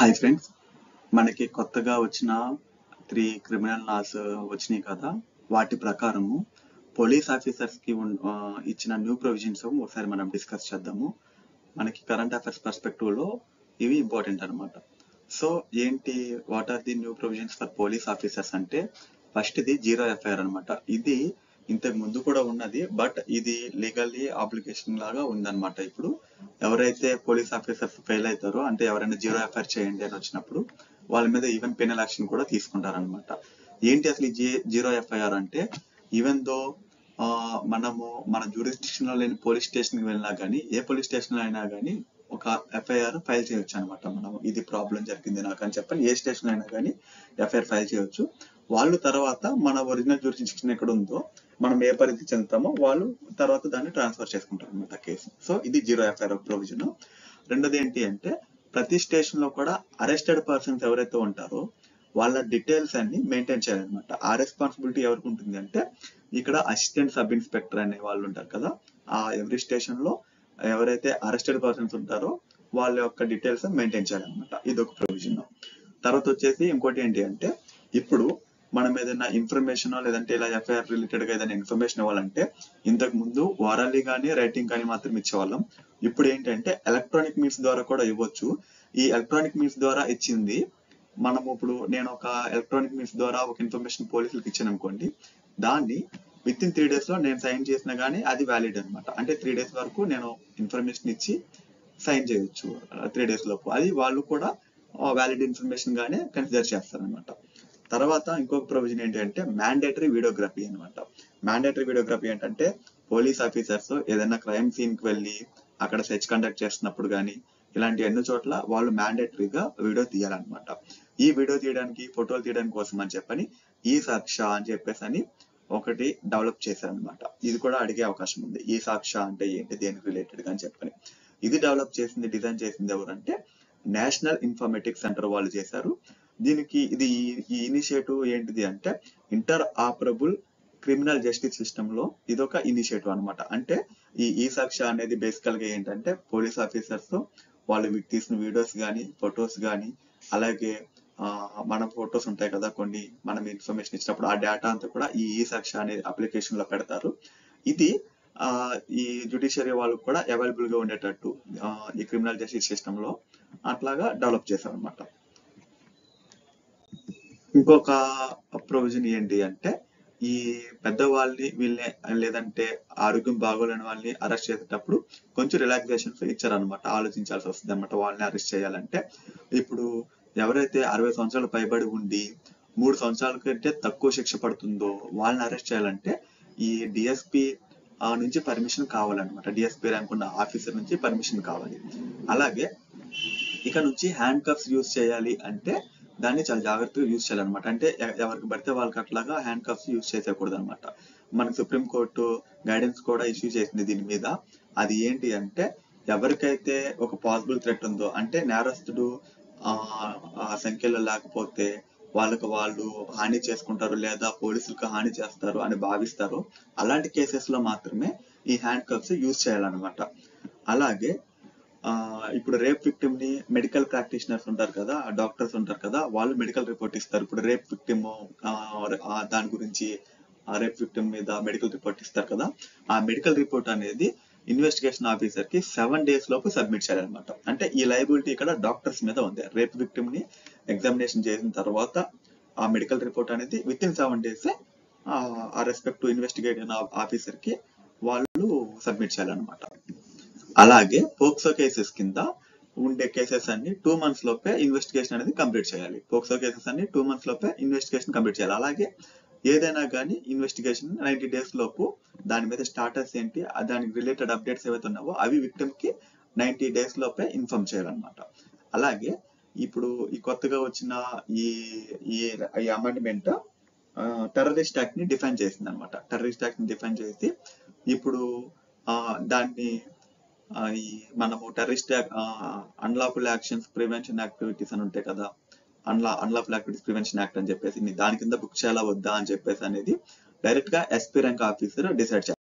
Hi friends, మనకి కొత్తగా వచ్చిన 3 క్రిమినల్ లాస్ వచ్చినాయి కదా. వాటి ప్రకారము పోలీస్ ఆఫీసర్స్ కి ఇచ్చిన న్యూ ప్రొవిజన్స్ ఒకసారి మనం డిస్కస్ చేద్దాము. మనకి కరెంట్ అఫైర్స్ పర్స్పెక్టివ్ లో ఇవి ఇంపార్టెంట్ అనమాట. సో ఏంటి, what are the new provisions for police officers అంటే, ఫస్ట్ ఇది జీరో ఎఫ్ఐఆర్ అనమాట. ఇది ఇంతకు ముందు కూడా ఉన్నది, బట్ ఇది లీగల్లీ అప్లికేషన్ లాగా ఉందన్నమాట. ఇప్పుడు ఎవరైతే పోలీస్ ఆఫీసర్స్ ఫెయిల్ అవుతారో, అంటే ఎవరైనా జీరో ఎఫ్ఐఆర్ చేయండి అని వచ్చినప్పుడు వాళ్ళ మీద ఈవెన్ పెనల్ యాక్షన్ కూడా తీసుకుంటారనమాట. ఏంటి అసలు ఈ జీరో ఎఫ్ఐఆర్ అంటే, ఈవెన్ దో మనము మన జ్యూరిస్డిక్షన్ లో లేని పోలీస్ స్టేషన్ కి వెళ్ళినా కానీ, ఏ పోలీస్ స్టేషన్ లో అయినా కానీ ఒక ఎఫ్ఐఆర్ ఫైల్ చేయొచ్చు అనమాట. మనం ఇది ప్రాబ్లం జరిగింది నాకు అని చెప్పని ఏ స్టేషన్ అయినా కానీ ఎఫ్ఐఆర్ ఫైల్ చేయొచ్చు. వాళ్ళు తర్వాత మన ఒరిజినల్ జ్యూరిస్డిక్షన్ ఎక్కడ ఉందో, మనం ఏ పరిధి చెందుతామో వాళ్ళు తర్వాత దాన్ని ట్రాన్స్ఫర్ చేసుకుంటారు అనమాట కేసు. సో ఇది జీరో ఎఫ్ఐఆర్ ప్రొవిజన్. రెండోది ఏంటి అంటే, ప్రతి స్టేషన్ లో కూడా అరెస్టెడ్ పర్సన్స్ ఎవరైతే ఉంటారో వాళ్ళ డీటెయిల్స్ అన్ని మెయింటైన్ చేయాలన్నమాట. ఆ రెస్పాన్సిబిలిటీ ఎవరికి ఉంటుంది అంటే, ఇక్కడ అసిస్టెంట్ సబ్ ఇన్స్పెక్టర్ అనే వాళ్ళు ఉంటారు కదా, ఆ ఎవ్రీ స్టేషన్ లో ఎవరైతే అరెస్టెడ్ పర్సన్స్ ఉంటారో వాళ్ళ యొక్క డీటెయిల్స్ మెయింటైన్ చేయాలన్నమాట. ఇది ఒక ప్రొవిజన్. తర్వాత వచ్చేసి ఇంకోటి ఏంటి అంటే, ఇప్పుడు మనం ఏదైనా ఇన్ఫర్మేషన్ లేదంటే ఇలా ఎఫ్ఐఆర్ రిలేటెడ్ గా ఏదైనా ఇన్ఫర్మేషన్ ఇవ్వాలంటే, ఇంతకు ముందు వారల్లీ కానీ రైటింగ్ కానీ మాత్రం ఇచ్చేవాళ్ళం. ఇప్పుడు ఏంటంటే ఎలక్ట్రానిక్ మీన్స్ ద్వారా కూడా ఇవ్వచ్చు. ఈ ఎలక్ట్రానిక్ మీన్స్ ద్వారా ఇచ్చింది మనం ఇప్పుడు నేను ఒక ఎలక్ట్రానిక్ మీన్స్ ద్వారా ఒక ఇన్ఫర్మేషన్ పోలీసులకు ఇచ్చాను అనుకోండి, దాన్ని విత్ ఇన్ 3 days లో నేను సైన్ చేసినా గానీ అది వ్యాలిడ్ అనమాట. అంటే 3 days వరకు నేను ఇన్ఫర్మేషన్ ఇచ్చి సైన్ చేయొచ్చు 3 days లోపు. అది వాళ్ళు కూడా వ్యాలిడ్ ఇన్ఫర్మేషన్ గానే కన్సిడర్ చేస్తారనమాట. తర్వాత ఇంకొక ప్రొవిజన్ ఏంటి అంటే, మ్యాండేటరీ వీడియోగ్రఫీ అనమాట. మ్యాండేటరీ వీడియోగ్రఫీ ఏంటంటే, పోలీస్ ఆఫీసర్స్ ఏదైనా క్రైమ్ సీన్ కి వెళ్ళి అక్కడ సెర్చ్ కండక్ట్ చేస్తున్నప్పుడు కానీ ఇలాంటి ఎన్నో చోట్ల వాళ్ళు మ్యాండేటరీగా వీడియో తీయాలన్నమాట. ఈ వీడియో తీయడానికి, ఫోటోలు తీయడానికి కోసం అని చెప్పని ఈ సాక్ష్య అని చెప్పేసి అని ఒకటి డెవలప్ చేశారనమాట. ఇది కూడా అడిగే అవకాశం ఉంది, ఈ సాక్ష్య అంటే ఏంటి, దేనికి రిలేటెడ్ అని చెప్పని. ఇది డెవలప్ చేసింది, డిజైన్ చేసింది ఎవరంటే నేషనల్ ఇన్ఫర్మేటిక్స్ సెంటర్ వాళ్ళు చేశారు. దీనికి ఈ ఇనిషియేటివ్ ఏంటిది అంటే, inter operable criminal justice system లో ఇదొక ఇనిషియేటివ్ అనమాట. అంటే ఈ సాక్ష్య అనేది బేసికల్ గా ఏంటంటే, పోలీస్ ఆఫీసర్స్ వాళ్ళు తీసిన వీడియోస్ కానీ ఫొటోస్ కానీ, అలాగే మన ఫొటోస్ ఉంటాయి కదా కొన్ని, మనం ఇన్ఫర్మేషన్ ఇచ్చినప్పుడు ఆ డేటా అంతా కూడా ఈ సాక్ష్య అనే అప్లికేషన్ లో పెడతారు. ఇది ఈ జ్యుడిషియరీ వాళ్ళకు కూడా అవైలబుల్ గా ఉండేటట్టు ఈ క్రిమినల్ జస్టిస్ సిస్టమ్ లో అట్లాగా డెవలప్ చేశారు అనమాట. ఇంకొక ప్రొవిజన్ ఏంటి అంటే, ఈ పెద్దవాళ్ళని వీళ్ళని లేదంటే ఆరోగ్యం బాగోలేని వాళ్ళని అరెస్ట్ చేసేటప్పుడు కొంచెం రిలాక్సేషన్స్ ఇచ్చారనమాట. ఆలోచించాల్సి వస్తుంది అనమాట వాళ్ళని అరెస్ట్ చేయాలంటే. ఇప్పుడు ఎవరైతే 60 సంవత్సరాలు పైబడి ఉండి 3 సంవత్సరాల కంటే తక్కువ శిక్ష పడుతుందో వాళ్ళని అరెస్ట్ చేయాలంటే ఈ డిఎస్పి నుంచి పర్మిషన్ కావాలన్నమాట. డిఎస్పి ర్యాంక్ ఉన్న ఆఫీసర్ నుంచి పర్మిషన్ కావాలి. అలాగే ఇక నుంచి హ్యాండ్ కప్స్ యూజ్ చేయాలి అంటే దాన్ని చాలా జాగ్రత్తగా యూజ్ చేయాలన్నమాట. అంటే ఎవరికి పడితే వాళ్ళకి అట్లాగా హ్యాండ్ కప్స్ యూజ్ చేసేయకూడదు అనమాట. మనకి సుప్రీంకోర్టు గైడెన్స్ కూడా ఇష్యూ చేసింది దీని మీద. అది ఏంటి అంటే, ఎవరికైతే ఒక పాసిబుల్ థ్రెట్ ఉందో, అంటే నేరస్తుడు ఆ సంఖ్యలో లేకపోతే వాళ్ళకు వాళ్ళు హాని చేసుకుంటారు లేదా పోలీసులకు హాని చేస్తారు అని భావిస్తారు, అలాంటి కేసెస్ లో మాత్రమే ఈ హ్యాండ్ కప్స్ యూజ్ చేయాలన్నమాట. అలాగే ఇప్పుడు రేప్ విక్టిమ్ ని మెడికల్ ప్రాక్టీషనర్స్ ఉంటారు కదా, డాక్టర్స్ ఉంటారు కదా, వాళ్ళు మెడికల్ రిపోర్ట్ ఇస్తారు. ఇప్పుడు రేప్ విక్టిమ్ దాని గురించి రేప్ విక్టిమ్ మీద మెడికల్ రిపోర్ట్ ఇస్తారు కదా, ఆ మెడికల్ రిపోర్ట్ అనేది ఇన్వెస్టిగేషన్ ఆఫీసర్ కి 7 days లోపు సబ్మిట్ చేయాలన్నమాట. అంటే ఈ లయబిలిటీ ఇక్కడ డాక్టర్స్ మీద ఉంది. రేప్ విక్టిమ్ ని ఎగ్జామినేషన్ చేసిన తర్వాత ఆ మెడికల్ రిపోర్ట్ అనేది విత్ ఇన్ 7 days ఆ రెస్పెక్టివ్ ఇన్వెస్టిగేషన్ ఆఫీసర్ కి వాళ్ళు సబ్మిట్ చేయాలన్నమాట. అలాగే పోక్సో కేసెస్ కింద ఉండే కేసెస్ అన్ని 2 months లోపే ఇన్వెస్టిగేషన్ అనేది కంప్లీట్ చేయాలి. పోక్సో కేసెస్ అన్ని 2 months లోపే ఇన్వెస్టిగేషన్ కంప్లీట్ చేయాలి. అలాగే ఏదైనా కానీ ఇన్వెస్టిగేషన్ 90 days లోపు దాని మీద స్టాటస్ ఏంటి, దానికి రిలేటెడ్ అప్డేట్స్ ఏవైతే ఉన్నావో అవి విక్టిమ్ కి 90 days లోపే ఇన్ఫార్మ్ చేయాలన్నమాట. అలాగే ఇప్పుడు ఈ కొత్తగా వచ్చిన ఈ అమెండ్మెంట్ టెర్రరిస్ట్ యాక్ట్ ని డిఫైన్ చేసింది అనమాట. టెర్రరిస్ట్ యాక్ట్ ని డిఫైన్ చేసి ఇప్పుడు దాన్ని మనము terrorist unlawful actions prevention activities అని ఉంటాయి కదా, అన్లాఫుల్ యాక్టివిటీస్ ప్రివెన్షన్ యాక్ట్ అని చెప్పేసి దాని కింద బుక్ చేయాలా వద్దా అని చెప్పేసి అనేది డైరెక్ట్ గా ఎస్పీ ర్యాంక్ ఆఫీసర్ డిసైడ్ చేస్తారు.